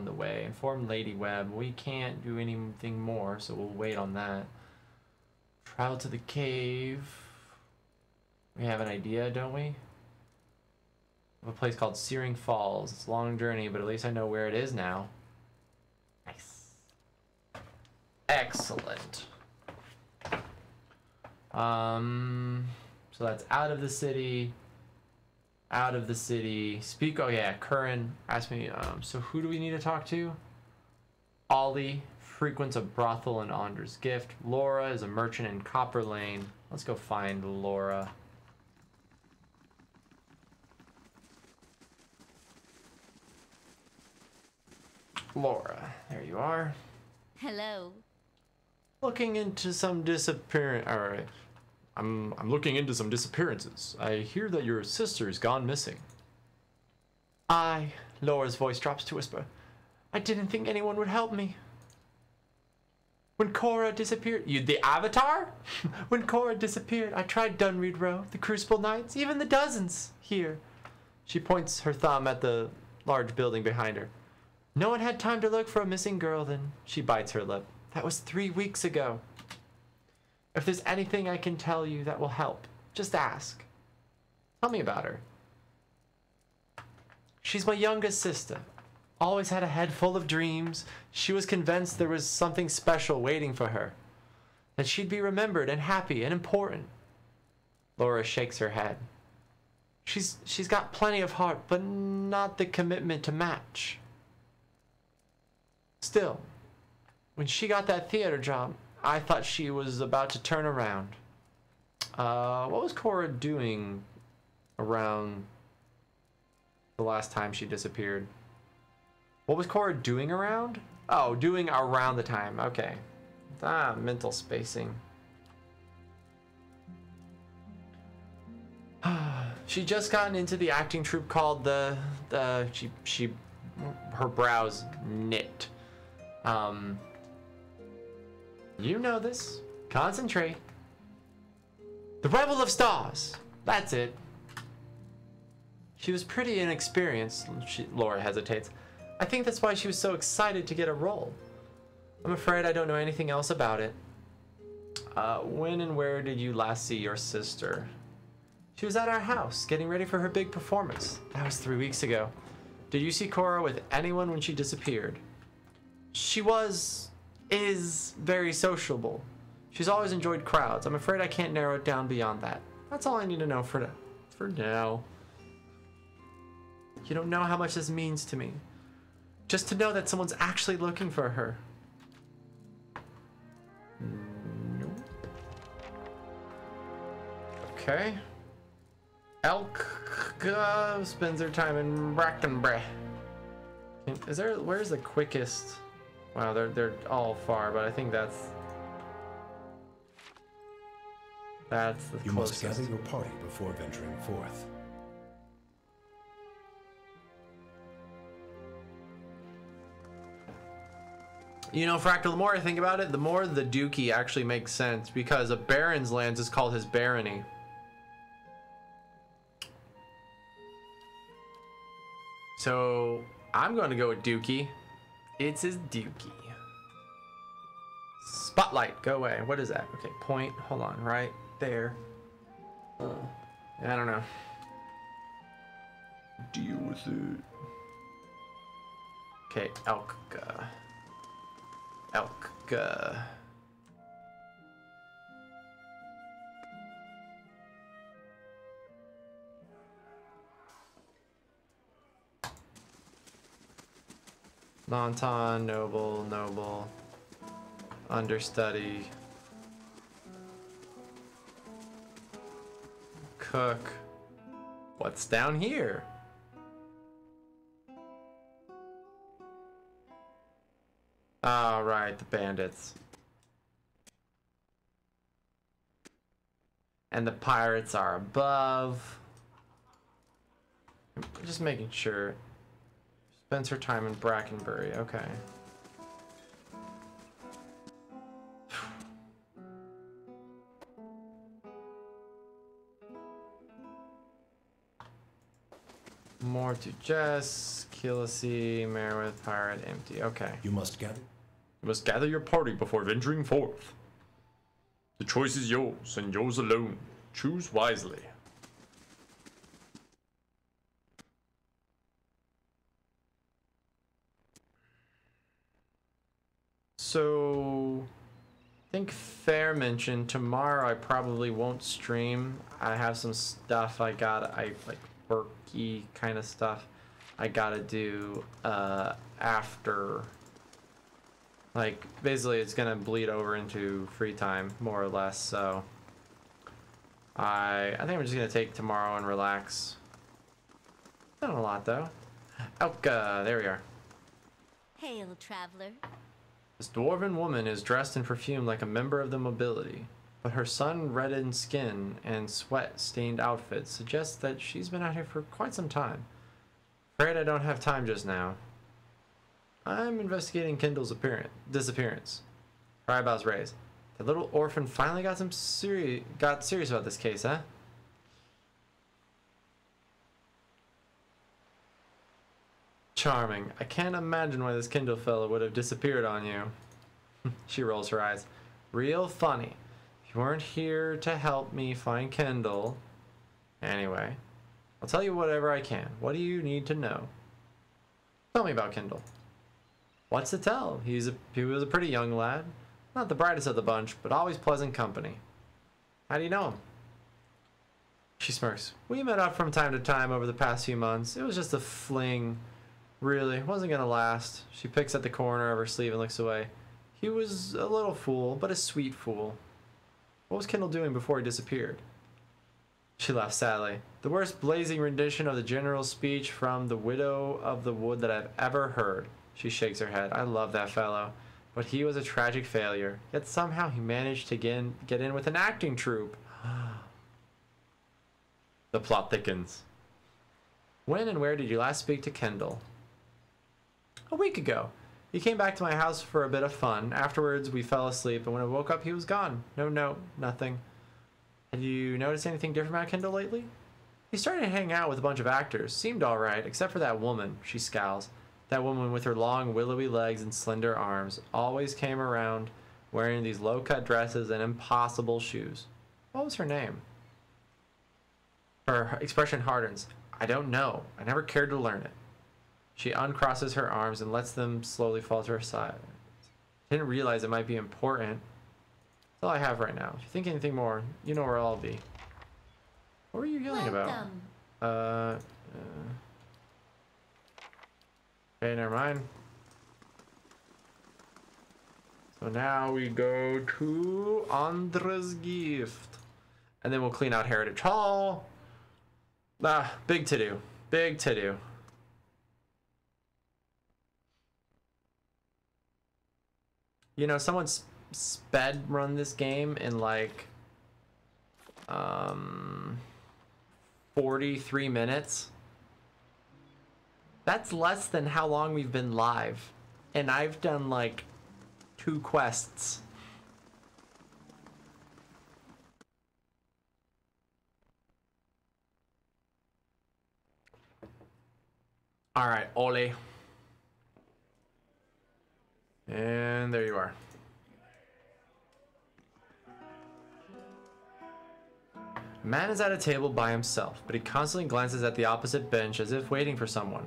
on the way. Inform Lady Webb. We can't do anything more, so we'll wait on that. Travel to the cave. We have an idea, don't we? Of a place called Searing Falls. It's a long journey, but at least I know where it is now. Nice. Excellent. So that's out of the city. Out of the city. Speak. Oh yeah, Curran asked me. So who do we need to talk to? Ollie frequents a brothel in Anders Gift. Laura is a merchant in Copper Lane. Let's go find Laura. Laura, there you are. Hello. Looking into some disappearance. All right. I'm looking into some disappearances. I hear that your sister's gone missing. Laura's voice drops to whisper. I didn't think anyone would help me. When Cora disappeared, the Avatar? When Cora disappeared, I tried Dunreed Row, the Crucible Knights, even the dozens here. She points her thumb at the large building behind her. No one had time to look for a missing girl then. She bites her lip. That was 3 weeks ago. If there's anything I can tell you that will help, just ask. Tell me about her. She's my youngest sister. Always had a head full of dreams. She was convinced there was something special waiting for her. That she'd be remembered and happy and important. Laura shakes her head. She's got plenty of heart, but not the commitment to match. Still, when she got that theater job, I thought she was about to turn around. What was Cora doing around the last time she disappeared? What was Cora doing around? Oh, doing around the time. Okay. Mental spacing. She just gotten into the acting troupe called her brows knit. You know this. Concentrate. The Rebel of Stars. That's it. She was pretty inexperienced. Laura hesitates. I think that's why she was so excited to get a role. I'm afraid I don't know anything else about it. When and where did you last see your sister? She was at our house, getting ready for her big performance. That was 3 weeks ago. Did you see Cora with anyone when she disappeared? She is very sociable. She's always enjoyed crowds. I'm afraid I can't narrow it down beyond that. That's all I need to know for now. You don't know how much this means to me. Just to know that someone's actually looking for her. Nope. Okay. Elk spends their time in Brackenbury. Where's the quickest? Wow, they're all far, but I think that's the You closest. must gather your party before venturing forth. You know, Fractal, the more I think about it, the more the Dookie actually makes sense, because a Baron's lands is called his barony. So I'm going to go with Dookie. It's his Dookie. Spotlight, go away. What is that? Okay, point. Hold on, right there. I don't know. Deal with it. Okay, Elka. Elka. Monton, noble, understudy, cook. What's down here? All right, the bandits. And the pirates are above. Just making sure. Spends her time in Brackenbury, okay. More to Jess. Killisea, Merwith, Pirate, empty. Okay. You must gather. You must gather your party before venturing forth. The choice is yours, and yours alone. Choose wisely. So, I think Fair mentioned tomorrow I probably won't stream. I have some stuff like worky kind of stuff I gotta do after. Like, basically it's gonna bleed over into free time, more or less, so I think I'm just gonna take tomorrow and relax. Not a lot though. Elka, there we are. Hail, traveler. This dwarven woman is dressed in perfume like a member of the nobility, but her sun-reddened skin and sweat-stained outfit suggests that she's been out here for quite some time. Afraid I don't have time just now. I'm investigating Kendall's disappearance. Her eyebrows raised. The little orphan finally got serious about this case, huh? Charming. I can't imagine why this Kendall fellow would have disappeared on you. She rolls her eyes. Real funny. If you weren't here to help me find Kendall. Anyway, I'll tell you whatever I can. What do you need to know? Tell me about Kendall. What's to tell? He was a pretty young lad. Not the brightest of the bunch, but always pleasant company. How do you know him? She smirks. We met up from time to time over the past few months. It was just a fling. Really, wasn't gonna last. She picks at the corner of her sleeve and looks away. He was a little fool, but a sweet fool. What was Kendall doing before he disappeared? She laughed sadly. The worst blazing rendition of the general's speech from the Widow of the Wood that I've ever heard. She shakes her head. I love that fellow. But he was a tragic failure. Yet somehow he managed to get in with an acting troupe. The plot thickens. When and where did you last speak to Kendall? A week ago. He came back to my house for a bit of fun. Afterwards, we fell asleep, and when I woke up, he was gone. No note, nothing. Have you noticed anything different about Kendall lately? He started to hang out with a bunch of actors. Seemed alright, except for that woman. She scowls. That woman with her long, willowy legs and slender arms always came around wearing these low-cut dresses and impossible shoes. What was her name? Her expression hardens. I don't know. I never cared to learn it. She uncrosses her arms and lets them slowly fall to her side. Didn't realize it might be important. That's all I have right now. If you think anything more, you know where I'll be. What were you yelling about? Okay, never mind. So now we go to Andra's gift. And then we'll clean out Heritage Hall. Big to do. Big to do. You know, someone sped run this game in like 43 minutes. That's less than how long we've been live. And I've done like 2 quests. Alright, Ole. And there you are. Man is at a table by himself, but he constantly glances at the opposite bench as if waiting for someone.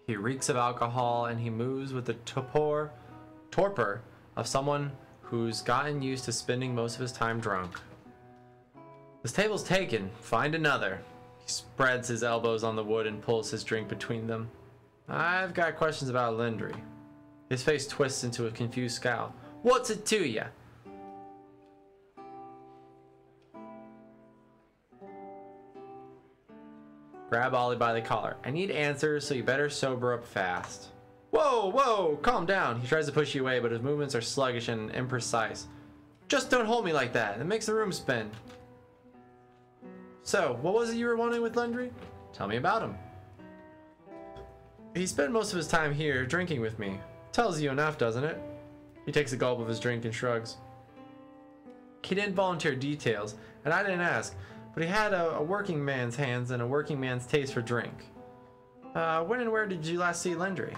He reeks of alcohol, and he moves with the torpor of someone who's gotten used to spending most of his time drunk. This table's taken. Find another. He spreads his elbows on the wood and pulls his drink between them. I've got questions about Lindry. His face twists into a confused scowl. What's it to ya? Grab Ollie by the collar. I need answers, so you better sober up fast. Whoa, whoa, calm down. He tries to push you away, but his movements are sluggish and imprecise. Just don't hold me like that. It makes the room spin. So, what was it you were wanting with Lindry? Tell me about him. He spent most of his time here drinking with me. Tells you enough, doesn't it? He takes a gulp of his drink and shrugs. He didn't volunteer details, and I didn't ask, but he had a working man's hands and a working man's taste for drink. When and where did you last see Lindry?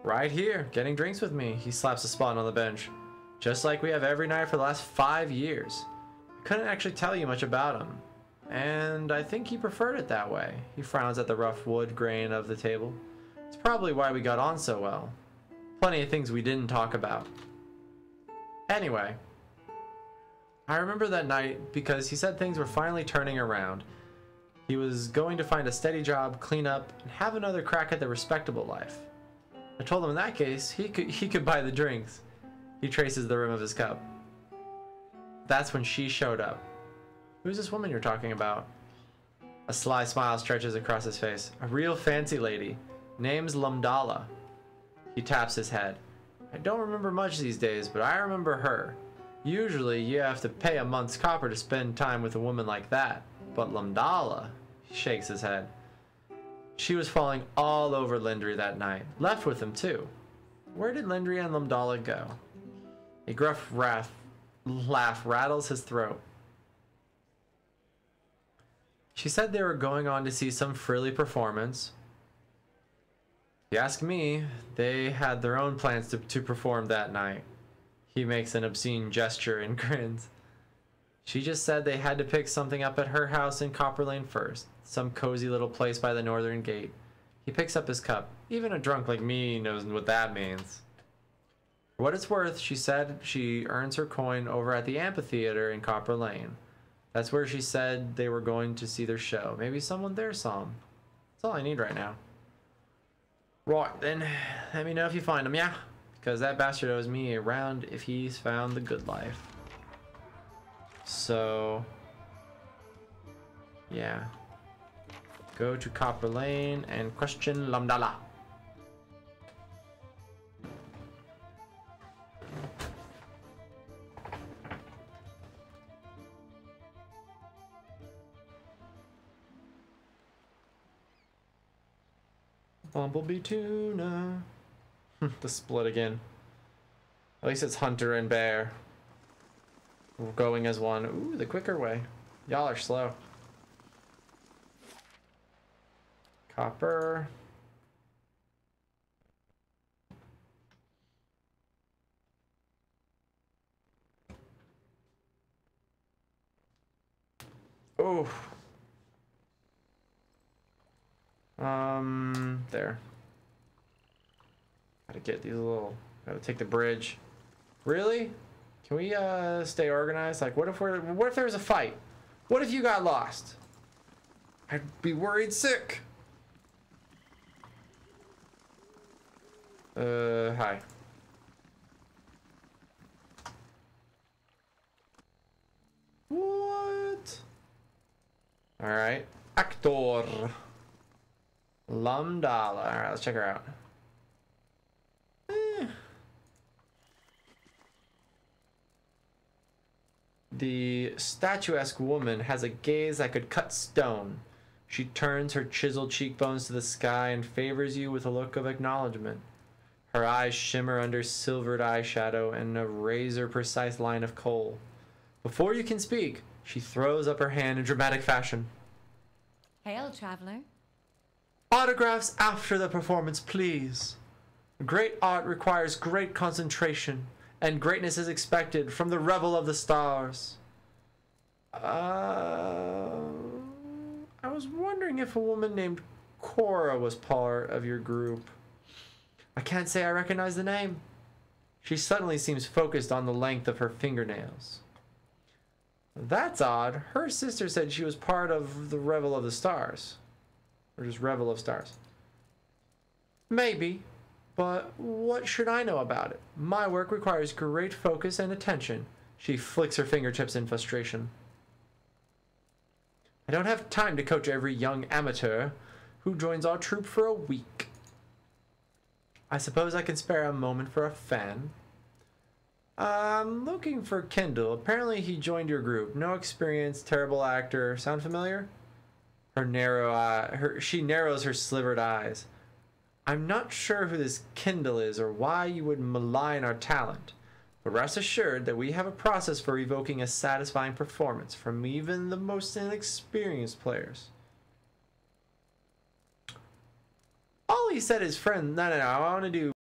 Right here, getting drinks with me. He slaps a spot on the bench. Just like we have every night for the last 5 years. I couldn't actually tell you much about him. And I think he preferred it that way. He frowns at the rough wood grain of the table. It's probably why we got on so well. Plenty of things we didn't talk about. Anyway, I remember that night because he said things were finally turning around. He was going to find a steady job, clean up, and have another crack at the respectable life. I told him in that case, he could buy the drinks. He traces the rim of his cup. That's when she showed up. Who's this woman you're talking about? A sly smile stretches across his face. A real fancy lady. Name's Lumdala. He taps his head. I don't remember much these days, but I remember her. Usually, you have to pay a month's copper to spend time with a woman like that. But Lumdala, he shakes his head. She was falling all over Lindry that night. Left with him, too. Where did Lindry and Lumdala go? A gruff laugh rattles his throat. She said they were going on to see some frilly performance. If you ask me, they had their own plans to perform that night. He makes an obscene gesture and grins. She just said they had to pick something up at her house in Copper Lane first. Some cozy little place by the northern gate. He picks up his cup. Even a drunk like me knows what that means. For what it's worth, she said she earns her coin over at the amphitheater in Copper Lane. That's where she said they were going to see their show. Maybe someone there saw him. That's all I need right now. Right, then. Let me know if you find him, yeah? Because that bastard owes me a round if he's found the good life. So... yeah. Go to Copper Lane and question Lumdala. Bumblebee tuna. The split again. At least it's Hunter and Bear. We're going as one. Ooh, the quicker way. Y'all are slow. Copper. Oh. There. Gotta get these little, gotta take the bridge. Really? Can we, stay organized? Like, what if there was a fight? What if you got lost? I'd be worried sick. Hi. What? Alright. Actor. Lumdala. Alright, let's check her out. The statuesque woman has a gaze that could cut stone. She turns her chiseled cheekbones to the sky and favors you with a look of acknowledgement. Her eyes shimmer under silvered eyeshadow and a razor-precise line of kohl. Before you can speak, she throws up her hand in dramatic fashion. Hail, traveler. Autographs after the performance, please. Great art requires great concentration, and greatness is expected from the Revel of the Stars. I was wondering if a woman named Cora was part of your group. I can't say I recognize the name. She suddenly seems focused on the length of her fingernails. That's odd. Her sister said she was part of the Revel of the Stars. Or just Revel of Stars. Maybe. But what should I know about it? My work requires great focus and attention. She flicks her fingertips in frustration. I don't have time to coach every young amateur who joins our troupe for a week. I suppose I can spare a moment for a fan. I'm looking for Kendall. Apparently he joined your group. No experience, terrible actor. Sound familiar? She narrows her slivered eyes. I'm not sure who this Kendall is or why you would malign our talent, but rest assured that we have a process for evoking a satisfying performance from even the most inexperienced players. he said his friend. No, I want to do